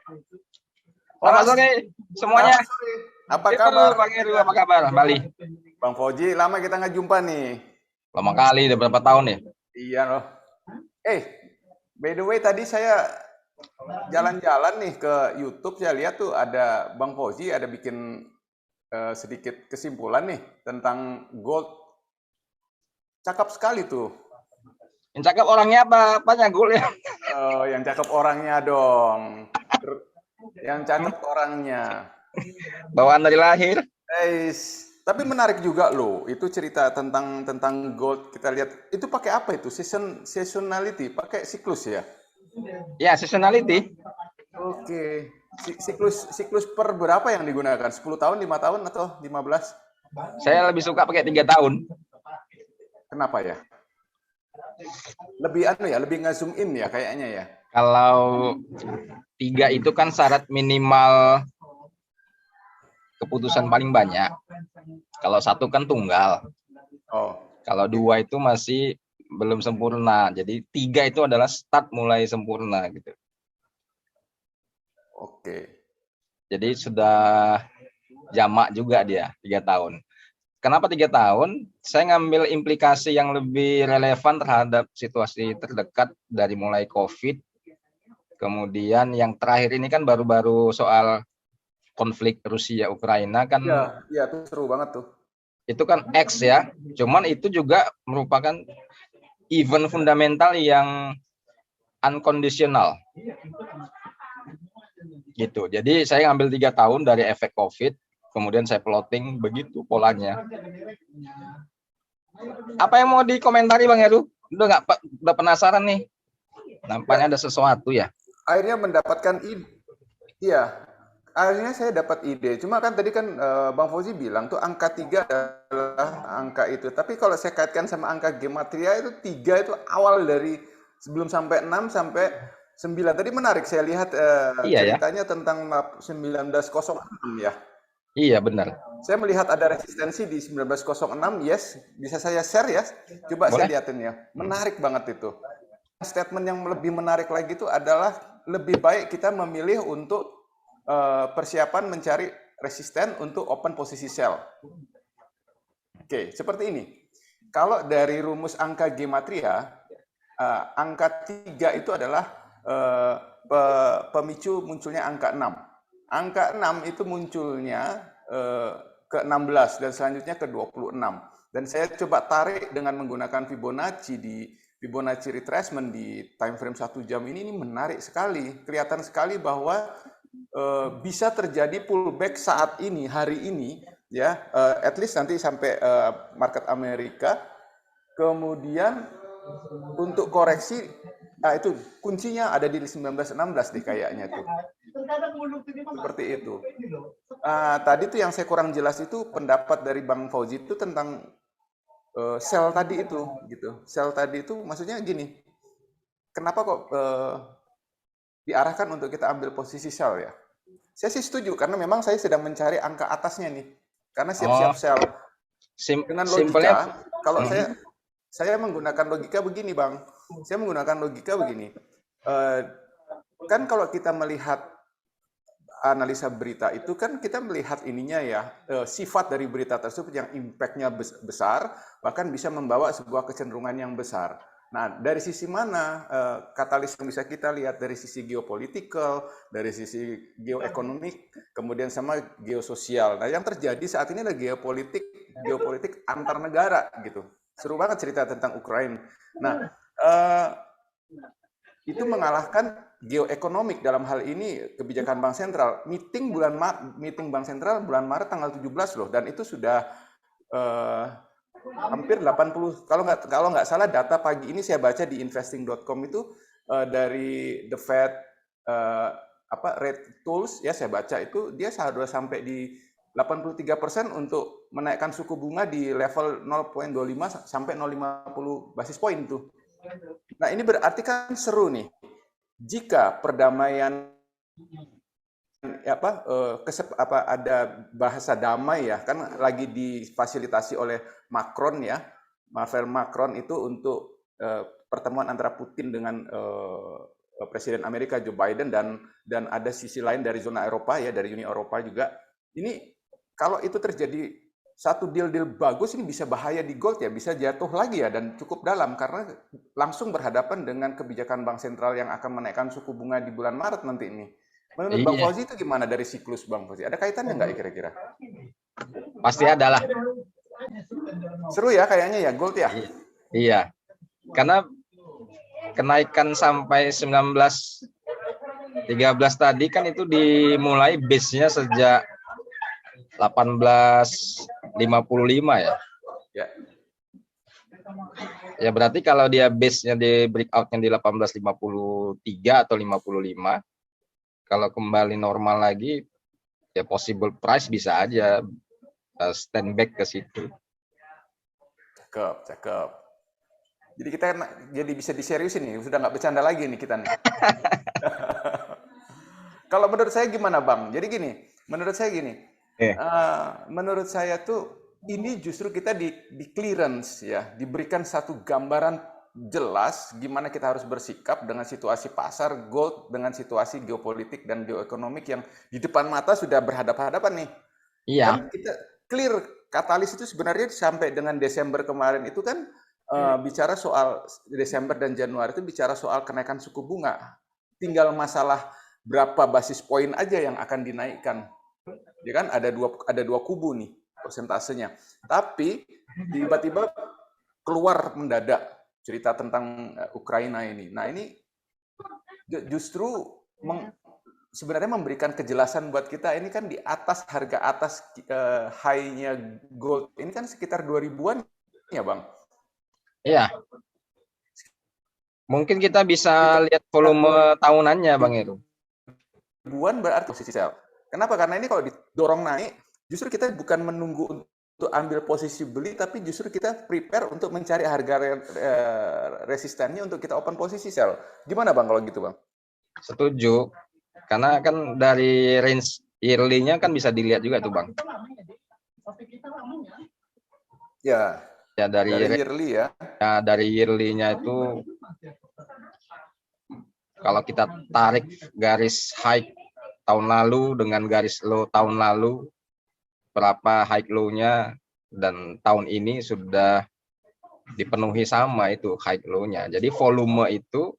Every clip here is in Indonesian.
Selamat sore semuanya. Selamat sore. Apa kabar? Bang Heru, apa kabar? Bali. Bang Fauji, lama kita nggak jumpa nih. Lama kali, udah berapa tahun ya? Iya loh. By the way tadi saya jalan-jalan nih ke YouTube, saya lihat tuh ada Bang Fauji ada bikin sedikit kesimpulan nih tentang gold. Cakep sekali tuh. Yang cakep orangnya apa? Apanya gold ya? Yang cakep orangnya dong. Yang cakep orangnya. Bawaan dari lahir. Tapi menarik juga loh, itu cerita tentang gold. Kita lihat itu pakai apa itu? Seasonality, pakai siklus ya? Ya, seasonality. Oke. Siklus per berapa yang digunakan? 10 tahun, 5 tahun atau 15? Saya lebih suka pakai 3 tahun. Kenapa ya? Lebih nge-zoom in ya kayaknya ya. Kalau 3 itu kan syarat minimal keputusan paling banyak. Kalau 1 kan tunggal. Kalau 2 itu masih belum sempurna. Jadi 3 itu adalah start mulai sempurna gitu. Oke. Jadi sudah jamak juga dia 3 tahun. Kenapa 3 tahun? Saya ngambil implikasi yang lebih relevan terhadap situasi terdekat dari mulai COVID. Kemudian yang terakhir ini kan baru-baru soal konflik Rusia-Ukraina kan. Iya, itu seru banget tuh. Itu kan X ya. Cuman itu juga merupakan event fundamental yang unconditional. Gitu. Jadi saya ngambil 3 tahun dari efek COVID, kemudian saya plotting begitu polanya. Apa yang mau dikomentari Bang Heru? Udah penasaran nih? Nampaknya ada sesuatu ya. Akhirnya mendapatkan ide. Iya, akhirnya saya dapat ide. Cuma kan tadi kan Bang Fauzi bilang tuh angka 3 adalah angka itu. Tapi kalau saya kaitkan sama angka gematria itu 3 itu awal dari sebelum sampai 6 sampai 9. Tadi menarik saya lihat ceritanya tentang 1906 ya. Iya benar. Saya melihat ada resistensi di 1906, yes. Bisa saya share ya? Coba boleh? Saya lihatin ya. Menarik banget itu. Statement yang lebih menarik lagi itu adalah lebih baik kita memilih untuk persiapan mencari resisten untuk open posisi sell. Oke, seperti ini. Kalau dari rumus angka gematria, angka 3 itu adalah pemicu munculnya angka 6. Angka 6 itu munculnya ke 16 dan selanjutnya ke 26. Dan saya coba tarik dengan menggunakan Fibonacci retracement di time frame 1 jam ini menarik sekali. Kelihatan sekali bahwa bisa terjadi pullback saat ini, hari ini, ya, at least nanti sampai market Amerika. Kemudian untuk koreksi, itu kuncinya ada di 1916 deh kayaknya tuh. Seperti itu. Tadi tuh yang saya kurang jelas itu pendapat dari Bang Fauzi itu tentang sell tadi itu, gitu. Sell tadi itu maksudnya gini, kenapa kok diarahkan untuk kita ambil posisi sell ya? Saya sih setuju karena memang saya sedang mencari angka atasnya nih, karena siap-siap sell. Dengan logika, kalau saya menggunakan logika begini Bang, saya menggunakan logika begini, kan kalau kita melihat analisa berita itu kan kita melihat ininya ya, sifat dari berita tersebut yang impact-nya besar, bahkan bisa membawa sebuah kecenderungan yang besar. Nah, dari sisi mana katalis yang bisa kita lihat? Dari sisi geopolitikal, dari sisi geoekonomik, kemudian sama geososial. Nah, yang terjadi saat ini adalah geopolitik antar negara gitu. Seru banget cerita tentang Ukraina. Nah, itu mengalahkan geoekonomik dalam hal ini kebijakan Bank Sentral. Meeting Bank Sentral bulan Maret tanggal 17 loh, dan itu sudah hampir 80, kalau nggak salah data pagi ini saya baca di investing.com itu dari The Fed rate tools ya, saya baca itu dia sudah sampai di 83% untuk menaikkan suku bunga di level 0,25 sampai 0,50 basis point tuh. Nah, ini berarti kan seru nih. Jika perdamaian ada bahasa damai ya, kan lagi difasilitasi oleh Macron ya, Emmanuel Macron itu untuk pertemuan antara Putin dengan Presiden Amerika Joe Biden dan ada sisi lain dari zona Eropa ya, dari Uni Eropa juga. Ini kalau itu terjadi satu deal bagus, ini bisa bahaya di gold ya, bisa jatuh lagi ya, dan cukup dalam karena langsung berhadapan dengan kebijakan bank sentral yang akan menaikkan suku bunga di bulan Maret nanti ini. Menurut Bang Iya, Fauzi itu gimana dari siklus Bang Fauzi? Ada kaitannya nggak ya kira-kira? pasti ada lah. Seru ya kayaknya ya gold ya. Iya, karena kenaikan sampai 1913 tadi kan itu dimulai base-nya sejak 1855 ya. Ya. Ya berarti kalau dia base-nya di breakout-nya di 1853 atau 55, kalau kembali normal lagi, ya possible price bisa aja stand back ke situ. Cakep, cakep. Jadi kita jadi bisa diseriusin nih, sudah nggak bercanda lagi nih kita nih. Kalau menurut saya gimana Bang? Jadi gini, menurut saya gini, menurut saya tuh ini justru kita di clearance ya, diberikan satu gambaran jelas gimana kita harus bersikap dengan situasi pasar gold, dengan situasi geopolitik dan geoekonomik yang di depan mata sudah berhadapan-hadapan nih. Iya. Kan kita clear katalis itu sebenarnya sampai dengan Desember kemarin itu kan bicara soal Desember dan Januari itu bicara soal kenaikan suku bunga. Tinggal masalah berapa basis poin aja yang akan dinaikkan. Ya kan ada dua kubu nih persentasenya. Tapi tiba-tiba keluar mendadak cerita tentang Ukraina ini. Nah, ini justru sebenarnya memberikan kejelasan buat kita. Ini kan di atas harga atas high-nya gold. Ini kan sekitar 2000-an ya, Bang? Iya. Mungkin kita bisa lihat volume tahunannya, Bang Heru. Ribuan berarti posisi sell. Kenapa? Karena ini kalau didorong naik, justru kita bukan menunggu untuk ambil posisi beli, tapi justru kita prepare untuk mencari harga resistennya untuk kita open posisi sell. Gimana Bang kalau gitu Bang? Setuju. Karena kan dari range yearly-nya kan bisa dilihat juga tuh Bang. Ya. Ya dari yearly ya. Ya dari yearly-nya itu kalau kita tarik garis high tahun lalu dengan garis low tahun lalu, berapa high low-nya, dan tahun ini sudah dipenuhi sama itu high low-nya. Jadi volume itu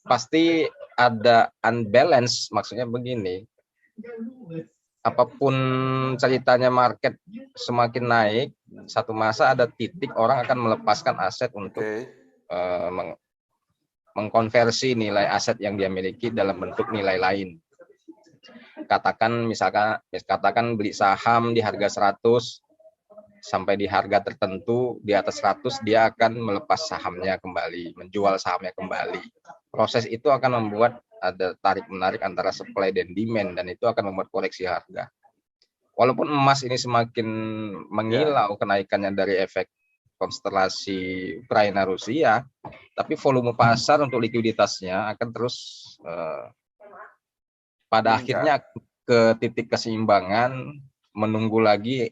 pasti ada unbalance, maksudnya begini. Apapun ceritanya market semakin naik, satu masa ada titik orang akan melepaskan aset untuk mengkonversi nilai aset yang dia miliki dalam bentuk nilai lain. Katakan beli saham di harga 100 sampai di harga tertentu di atas 100 dia akan melepas sahamnya kembali, menjual sahamnya kembali. Proses itu akan membuat ada tarik-menarik antara supply dan demand, dan itu akan membuat koreksi harga. Walaupun emas ini semakin mengilau kenaikannya dari efek konstelasi Ukraina Rusia, tapi volume pasar untuk likuiditasnya akan terus pada akhirnya ke titik keseimbangan, menunggu lagi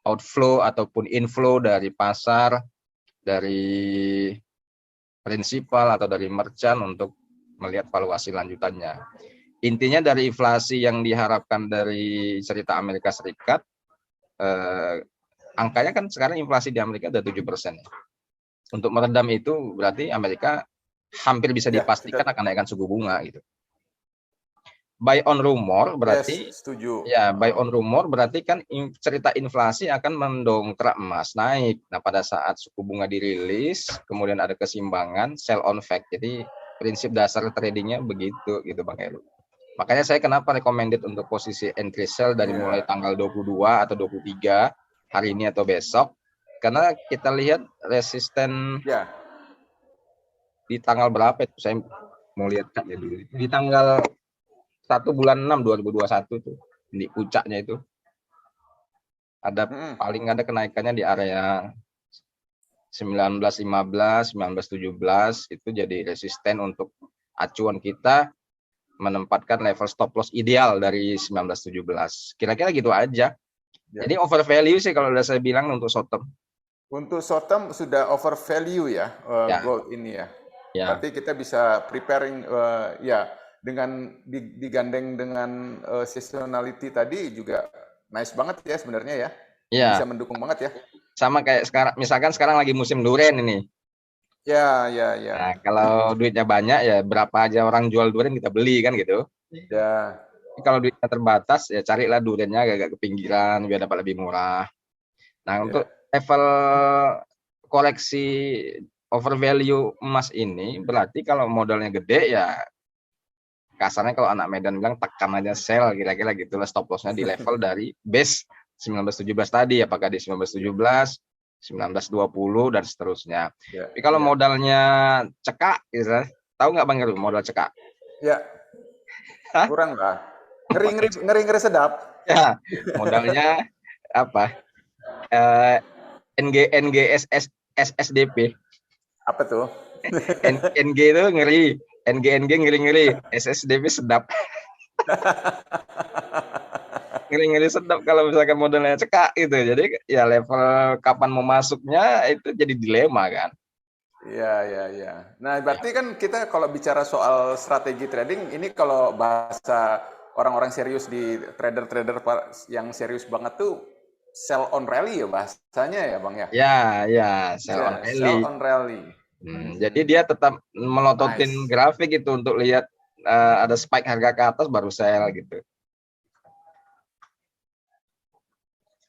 outflow ataupun inflow dari pasar, dari prinsipal atau dari merchant untuk melihat valuasi lanjutannya. Intinya dari inflasi yang diharapkan dari cerita Amerika Serikat, angkanya kan sekarang inflasi di Amerika udah 7%. Untuk meredam itu berarti Amerika hampir bisa dipastikan akan naikkan suku bunga gitu. Buy on rumor berarti setuju. Ya, buy on rumor berarti kan cerita inflasi akan mendongkrak emas naik. Nah, pada saat suku bunga dirilis, kemudian ada keseimbangan, sell on fact. Jadi prinsip dasar tradingnya begitu gitu Bang Heru. Makanya saya kenapa recommended untuk posisi entry sell dari mulai tanggal 22 atau 23 hari ini atau besok. Karena kita lihat resisten di tanggal berapa itu, saya mau lihat kan ya dulu. Di tanggal 1 bulan 6 2021 tuh di puncaknya itu ada paling ada kenaikannya di area 1915, 1917 itu jadi resisten untuk acuan kita menempatkan level stop loss ideal dari 1917. Kira-kira gitu aja. Jadi over value sih kalau udah saya bilang untuk short term. Untuk short term sudah over value ya, Ya, gold ini ya. ya, Berarti kita bisa preparing ya dengan digandeng dengan seasonality tadi juga nice banget ya sebenarnya ya. Bisa ya. mendukung banget ya. Sama kayak sekarang, misalkan sekarang lagi musim durian ini. Ya, ya, ya. Nah, kalau duitnya banyak ya berapa aja orang jual durian kita beli kan gitu. Ya, Tapi kalau duitnya terbatas ya carilah duriannya agak ke pinggiran biar dapat lebih murah. Nah, untuk ya. level koleksi over value emas ini berarti kalau modalnya gede ya kasarnya kalau anak Medan bilang tekan aja sell kira-kira gitulah, stop lossnya di level dari base 1917 tadi, apakah di 1917, 1920 dan seterusnya. Ya, Tapi kalau ya. modalnya cekak gitu, tahu nggak Bang Heru modal cekak? Ya, Hah? kurang lah. Ngeri sedap. Ya, modalnya apa? Eh, NGSS SSDP. Apa tuh? NG itu ngeri, NG ngeri-ngeri, SSDP sedap. Ngeri-ngeri sedap kalau misalkan modalnya cekak gitu. Jadi ya level kapan mau masuknya itu jadi dilema kan. Iya, iya, iya. Nah, Ya, berarti kan kita kalau bicara soal strategi trading, ini kalau bahasa orang-orang serius di trader-trader yang serius banget tuh sell on rally ya bahasanya ya, Bang ya? ya, ya, sell on Ya, sell rally. on rally. Jadi dia tetap melototin Nice. grafik itu untuk lihat ada spike harga ke atas baru sell gitu.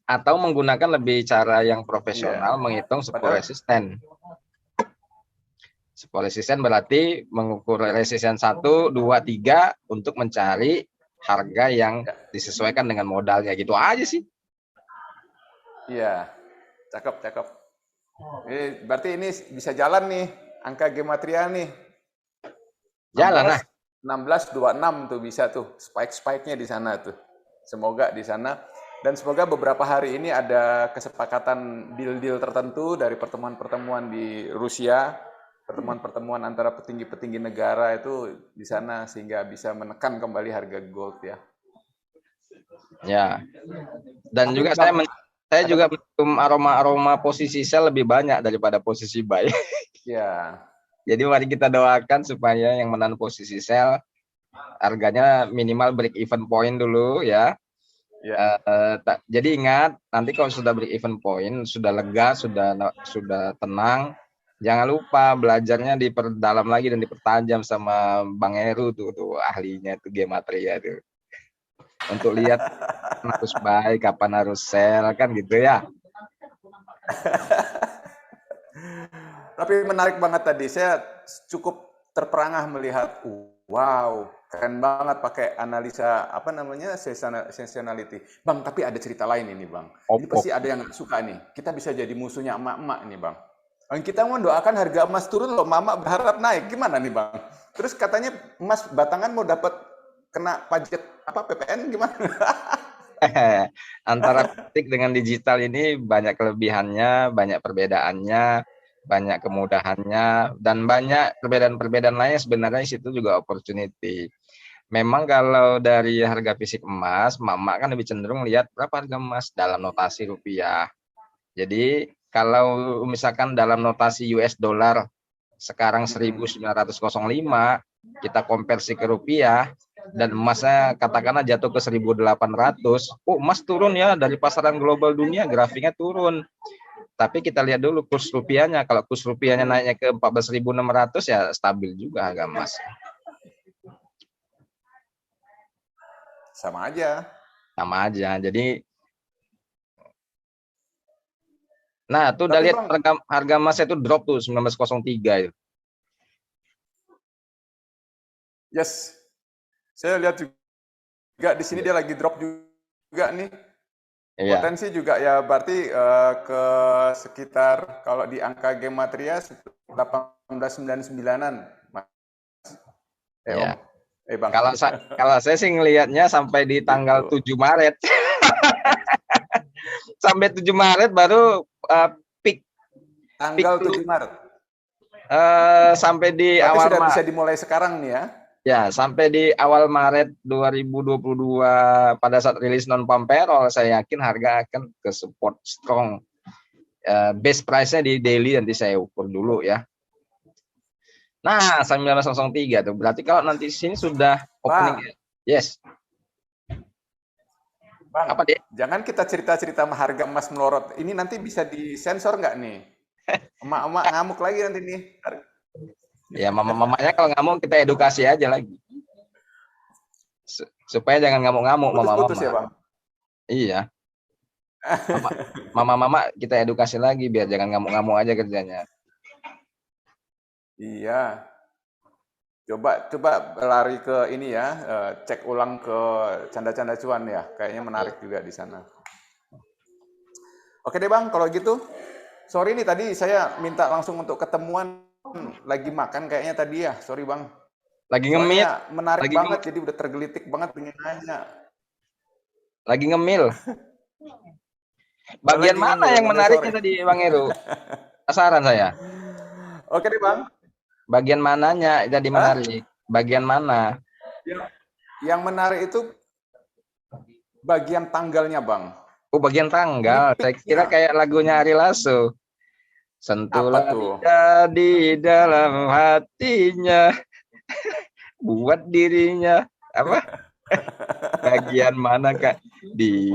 Atau menggunakan lebih cara yang Iya. profesional menghitung support Padahal resisten. Support resisten berarti mengukur resisten 1, 2, 3 untuk mencari harga yang ya, disesuaikan dengan modalnya gitu aja sih. iya. Cakep, cakep. Berarti ini bisa jalan nih angka gematria nih. Jalan 16 lah. 1626 tuh bisa tuh spike-spike-nya di sana tuh. Semoga di sana dan semoga beberapa hari ini ada kesepakatan deal-deal tertentu dari pertemuan-pertemuan di Rusia, pertemuan-pertemuan antara petinggi-petinggi negara itu di sana sehingga bisa menekan kembali harga gold ya. Ya. Dan Tapi juga Bang, saya ada juga mencium aroma-aroma posisi sell lebih banyak daripada posisi buy. ya, Jadi mari kita doakan supaya yang menang posisi sell harganya minimal break even point dulu ya. ya. Jadi ingat nanti kalau sudah break even point, sudah lega, sudah tenang, jangan lupa belajarnya diperdalam lagi dan dipertajam sama Bang Heru tuh ahlinya tuh gematria tuh. Untuk lihat kapan harus buy, kapan harus sell kan gitu ya. Tapi menarik banget tadi. Saya cukup terperangah melihat, wow, keren banget pakai analisa apa namanya seasonality. Bang, tapi ada cerita lain ini, Bang. Ini Op, op. pasti ada yang nggak suka nih. Kita bisa jadi musuhnya emak-emak ini, Bang. Bang, kita mau doakan harga emas turun loh, mama berharap naik. Gimana nih, Bang? Terus katanya emas batangan mau dapat kena pajak apa PPN gimana? Antara fisik dengan digital ini banyak kelebihannya, banyak perbedaannya, banyak kemudahannya, dan banyak perbedaan-perbedaan lainnya sebenarnya situ juga opportunity. Memang kalau dari harga fisik emas, Mama kan lebih cenderung lihat berapa harga emas dalam notasi rupiah. Jadi kalau misalkan dalam notasi US dollar sekarang 1905, kita konversi ke rupiah, dan emasnya katakanlah jatuh ke 1800, oh emas turun ya dari pasaran global dunia, grafiknya turun. Tapi kita lihat dulu kurs rupiahnya, kalau kurs rupiahnya naiknya ke 14.600 ya stabil juga harga emas. Sama aja. Sama aja. Jadi nah, tuh udah Tapi lihat Bang, harga emasnya itu drop tuh 1903 itu. yes, saya lihat juga di sini dia lagi drop juga nih. Iya, Potensi juga ya berarti ke sekitar kalau di angka gematria 1899-an. Om. iya. Bang. Kalau saya sih ngelihatnya sampai di tanggal Gitu. 7 Maret. Sampai 7 Maret baru peak peak Tanggal dulu. 7 Maret. Sampai di Berarti awal sudah bisa Maret. dimulai sekarang nih ya. Ya, sampai di awal Maret 2022 pada saat rilis non pump payroll, saya yakin harga akan ke support strong base price-nya di daily nanti saya ukur dulu ya. Nah, 1903 tuh. Berarti kalau nanti sini sudah opening. Bang, Yes. Bang, Apa dia? jangan kita cerita-cerita harga emas melorot. Ini nanti bisa disensor nggak nih? Emak-emak ngamuk lagi nanti nih. Ya, mama-mamanya kalau ngamuk kita edukasi aja lagi. Supaya jangan ngamuk-ngamuk Putus-putus ya, mama-mama. Bang? Iya. Mama-mama kita edukasi lagi biar jangan ngamuk-ngamuk aja kerjanya. Iya. Coba lari ke ini ya, cek ulang ke canda-canda cuan ya. Kayaknya menarik juga di sana. Oke deh Bang, kalau gitu. Sorry nih tadi saya minta langsung untuk ketemuan, lagi makan kayaknya tadi ya. Sorry Bang. Lagi ngemil. Soalnya menarik banget, jadi udah tergelitik banget pengen nanya. Lagi ngemil. Bagian Lagi mana ngemil, yang ngemil menariknya sore. tadi Bang Heru? Penasaran saya. Oke deh Bang. Bagian mananya jadi Hah? menarik? Bagian mana? Yang menarik itu bagian tanggalnya Bang. Oh, bagian tanggal. Saya kira Peaknya. kayak lagunya Ari Lasso. Apa Sentuhlah tuh? dia di dalam hatinya, buat dirinya apa? Bagian mana Kak? Di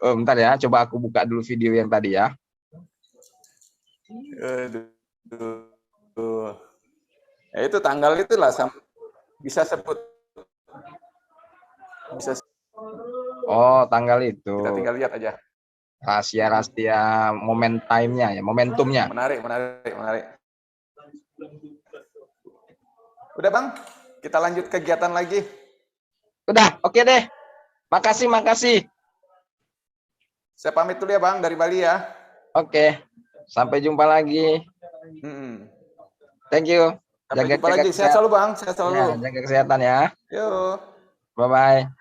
Oh, bentar ya, coba aku buka dulu video yang tadi ya. Aduh. Ya itu tanggal itulah bisa sebut, bisa Oh, tanggal itu. kita tinggal lihat aja. Rahasia-rahasia time-nya ya, momentumnya. Menarik, menarik, menarik. Udah Bang, kita lanjut kegiatan lagi. Udah, oke deh. Makasih, makasih. Saya pamit dulu ya Bang, dari Bali ya. Oke, sampai jumpa lagi. Thank you. Sampai jumpa lagi. Sehat selalu Bang, sehat selalu. Ya, jaga kesehatan ya. Yuk. Bye-bye.